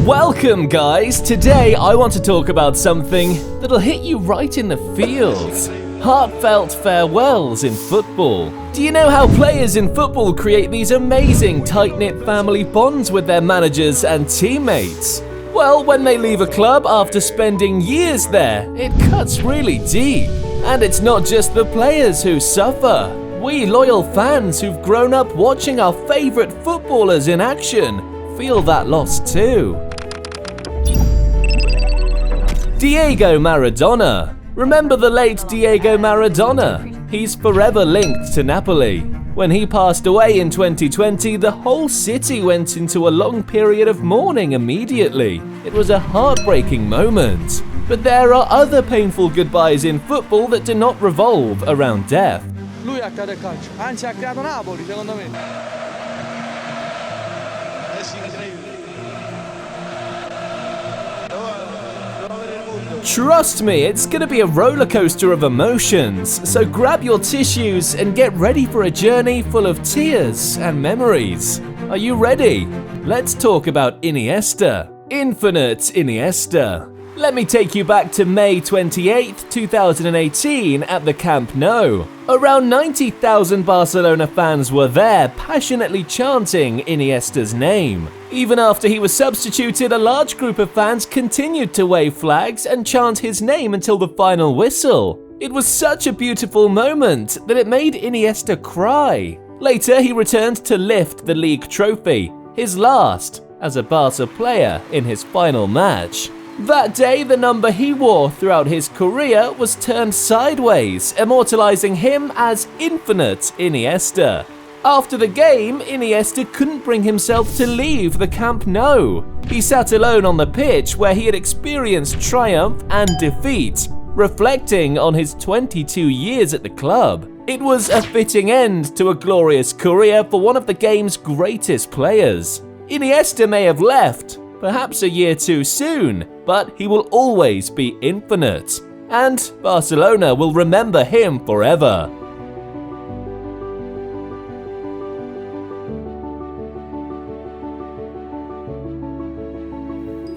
Welcome guys! Today I want to talk about something that'll hit you right in the feels. Heartfelt farewells in football. Do you know how players in football create these amazing tight-knit family bonds with their managers and teammates? Well, when they leave a club after spending years there, it cuts really deep. And it's not just the players who suffer. We loyal fans who've grown up watching our favourite footballers in action feel that loss too. Diego Maradona. Remember the late Diego Maradona? He's forever linked to Napoli. When he passed away in 2020, the whole city went into a long period of mourning immediately. It was a heartbreaking moment. But there are other painful goodbyes in football that do not revolve around death. Lui ha creato il calcio, anzi ha creato Napoli, secondo me. Trust me, it's gonna be a roller coaster of emotions, so grab your tissues and get ready for a journey full of tears and memories. Are you ready? Let's talk about Iniesta. Infinite Iniesta. Let me take you back to May 28, 2018 at the Camp Nou. Around 90,000 Barcelona fans were there, passionately chanting Iniesta's name. Even after he was substituted, a large group of fans continued to wave flags and chant his name until the final whistle. It was such a beautiful moment that it made Iniesta cry. Later, he returned to lift the league trophy, his last as a Barca player in his final match. That day, the number he wore throughout his career was turned sideways, immortalizing him as Infinite Iniesta. After the game, Iniesta couldn't bring himself to leave the Camp Nou. He sat alone on the pitch where he had experienced triumph and defeat, reflecting on his 22 years at the club. It was a fitting end to a glorious career for one of the game's greatest players. Iniesta may have left, perhaps a year too soon, but he will always be infinite. And Barcelona will remember him forever.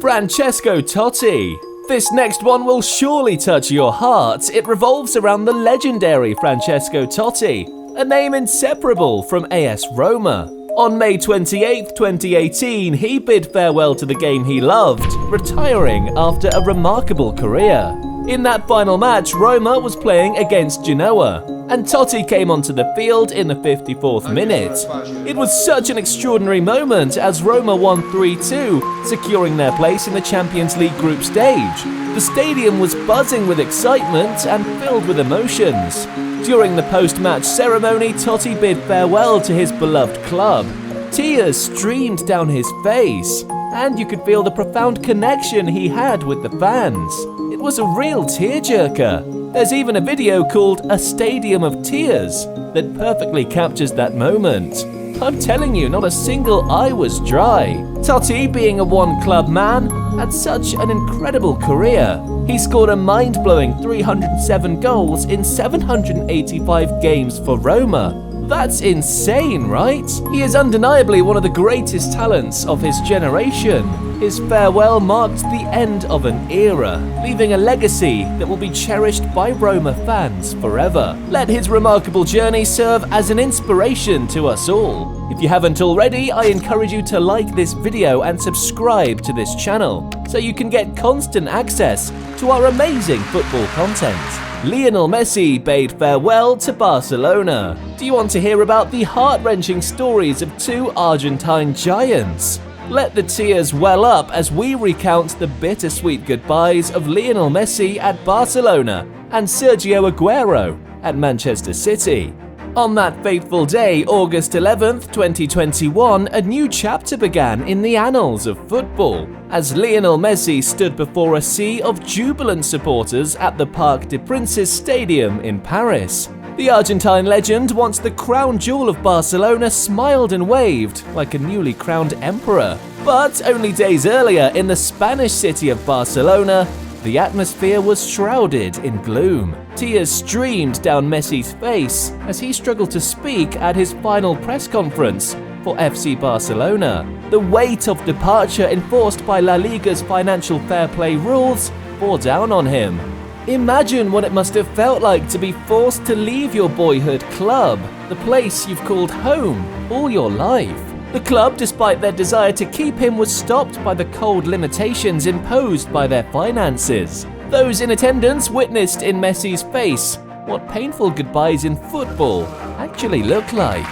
Francesco Totti. This next one will surely touch your heart. It revolves around the legendary Francesco Totti, a name inseparable from AS Roma. On May 28, 2018, he bid farewell to the game he loved, retiring after a remarkable career. In that final match, Roma was playing against Genoa, and Totti came onto the field in the 54th minute. It was such an extraordinary moment as Roma won 3-2, securing their place in the Champions League group stage. The stadium was buzzing with excitement and filled with emotions. During the post-match ceremony, Totti bid farewell to his beloved club. Tears streamed down his face, and you could feel the profound connection he had with the fans. It was a real tearjerker. There's even a video called A Stadium of Tears that perfectly captures that moment. I'm telling you, not a single eye was dry. Totti, being a one-club man, had such an incredible career. He scored a mind-blowing 307 goals in 785 games for Roma. That's insane, right? He is undeniably one of the greatest talents of his generation. His farewell marked the end of an era, leaving a legacy that will be cherished by Roma fans forever. Let his remarkable journey serve as an inspiration to us all. If you haven't already, I encourage you to like this video and subscribe to this channel so you can get constant access to our amazing football content. Lionel Messi bade farewell to Barcelona. Do you want to hear about the heart-wrenching stories of two Argentine giants? Let the tears well up as we recount the bittersweet goodbyes of Lionel Messi at Barcelona and Sergio Aguero at Manchester City. On that fateful day, August 11th, 2021, a new chapter began in the annals of football, as Lionel Messi stood before a sea of jubilant supporters at the Parc des Princes Stadium in Paris. The Argentine legend, once the crown jewel of Barcelona, smiled and waved like a newly crowned emperor. But only days earlier, in the Spanish city of Barcelona, the atmosphere was shrouded in gloom. Tears streamed down Messi's face as he struggled to speak at his final press conference for FC Barcelona. The weight of departure enforced by La Liga's financial fair play rules bore down on him. Imagine what it must have felt like to be forced to leave your boyhood club, the place you've called home all your life. The club, despite their desire to keep him, was stopped by the cold limitations imposed by their finances. Those in attendance witnessed in Messi's face what painful goodbyes in football actually look like.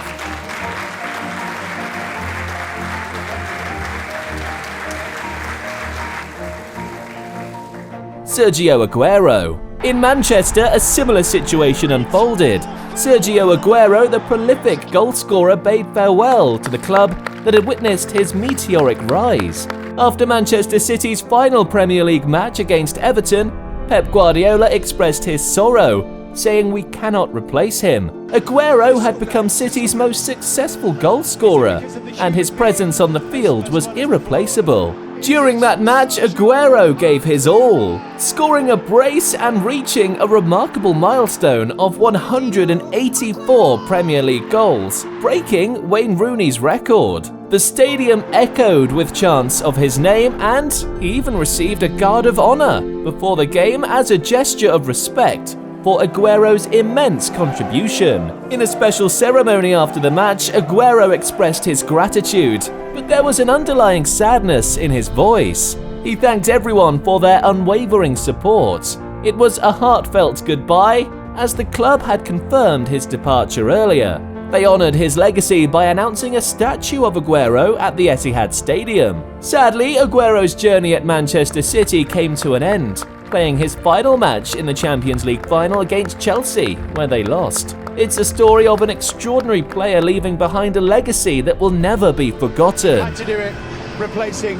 Sergio Aguero. In Manchester, a similar situation unfolded. Sergio Aguero, the prolific goalscorer, bade farewell to the club that had witnessed his meteoric rise. After Manchester City's final Premier League match against Everton, Pep Guardiola expressed his sorrow, saying we cannot replace him. Aguero had become City's most successful goalscorer, and his presence on the field was irreplaceable. During that match, Aguero gave his all, scoring a brace and reaching a remarkable milestone of 184 Premier League goals, breaking Wayne Rooney's record. The stadium echoed with chants of his name, and he even received a guard of honor before the game as a gesture of respect for Aguero's immense contribution. In a special ceremony after the match, Aguero expressed his gratitude, but there was an underlying sadness in his voice. He thanked everyone for their unwavering support. It was a heartfelt goodbye, as the club had confirmed his departure earlier. They honored his legacy by announcing a statue of Aguero at the Etihad Stadium. Sadly, Aguero's journey at Manchester City came to an end, playing his final match in the Champions League final against Chelsea, where they lost. It's a story of an extraordinary player leaving behind a legacy that will never be forgotten. Had to do it, replacing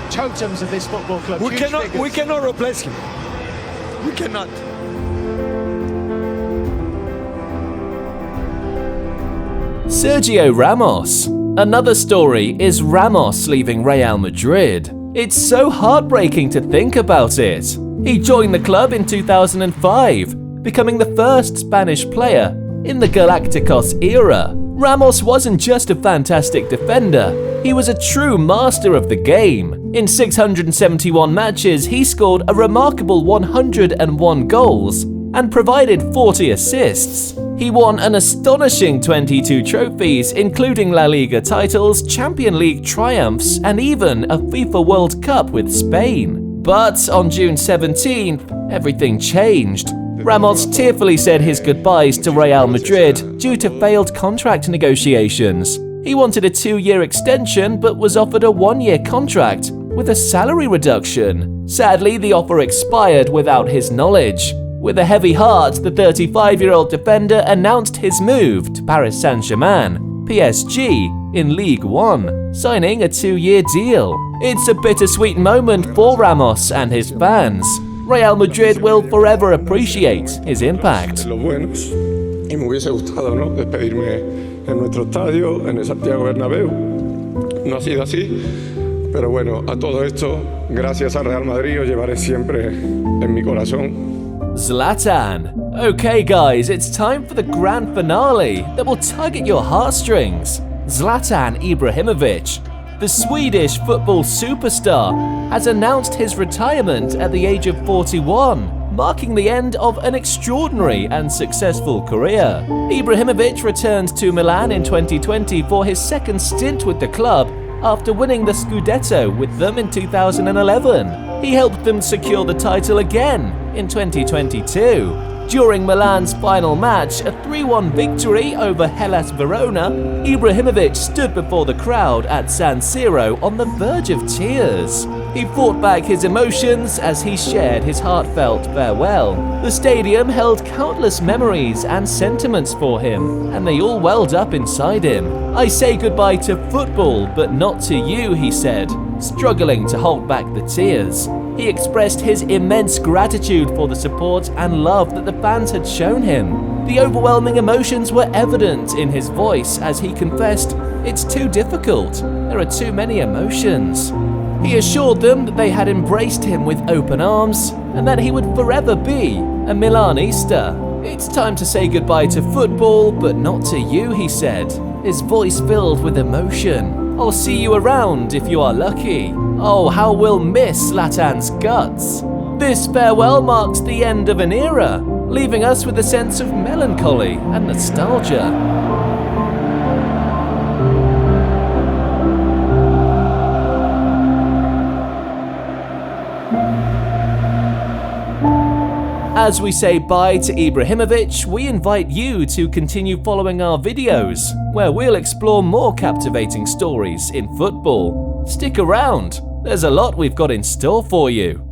totems of this football club. We cannot replace him. We cannot. Sergio Ramos. Another story is Ramos leaving Real Madrid. It's so heartbreaking to think about it. He joined the club in 2005, becoming the first Spanish player in the Galacticos era. Ramos wasn't just a fantastic defender, he was a true master of the game. In 671 matches, he scored a remarkable 101 goals and provided 40 assists. He won an astonishing 22 trophies, including La Liga titles, Champions League triumphs, and even a FIFA World Cup with Spain. But on June 17th, everything changed. Ramos tearfully said his goodbyes to Real Madrid due to failed contract negotiations. He wanted a 2-year extension but was offered a 1-year contract with a salary reduction. Sadly, the offer expired without his knowledge. With a heavy heart, the 35-year-old defender announced his move to Paris Saint-Germain, PSG, in Ligue 1, signing a 2-year deal. It's a bittersweet moment for Ramos and his fans. Real Madrid will forever appreciate his impact. Y me hubiese gustado, ¿no?, despedirme en nuestro estadio, en el Santiago Bernabéu. No ha sido así, pero bueno, a todo esto, gracias al Real Madrid, os llevaré siempre en mi corazón. Zlatan. Okay guys, it's time for the grand finale that will tug at your heartstrings. Zlatan Ibrahimovic, the Swedish football superstar, has announced his retirement at the age of 41, marking the end of an extraordinary and successful career. Ibrahimovic returned to Milan in 2020 for his second stint with the club after winning the Scudetto with them in 2011. He helped them secure the title again in 2022. During Milan's final match, a 3-1 victory over Hellas Verona, Ibrahimovic stood before the crowd at San Siro on the verge of tears. He fought back his emotions as he shared his heartfelt farewell. The stadium held countless memories and sentiments for him, and they all welled up inside him. I say goodbye to football, but not to you, he said, struggling to hold back the tears. He expressed his immense gratitude for the support and love that the fans had shown him. The overwhelming emotions were evident in his voice as he confessed, "It's too difficult. There are too many emotions." He assured them that they had embraced him with open arms and that he would forever be a Milanista. "It's time to say goodbye to football, but not to you," he said. his voice filled with emotion. I'll see you around if you are lucky. Oh, how we'll miss Zlatan's guts. This farewell marks the end of an era, leaving us with a sense of melancholy and nostalgia. As we say bye to Ibrahimovic, we invite you to continue following our videos, where we'll explore more captivating stories in football. Stick around, there's a lot we've got in store for you.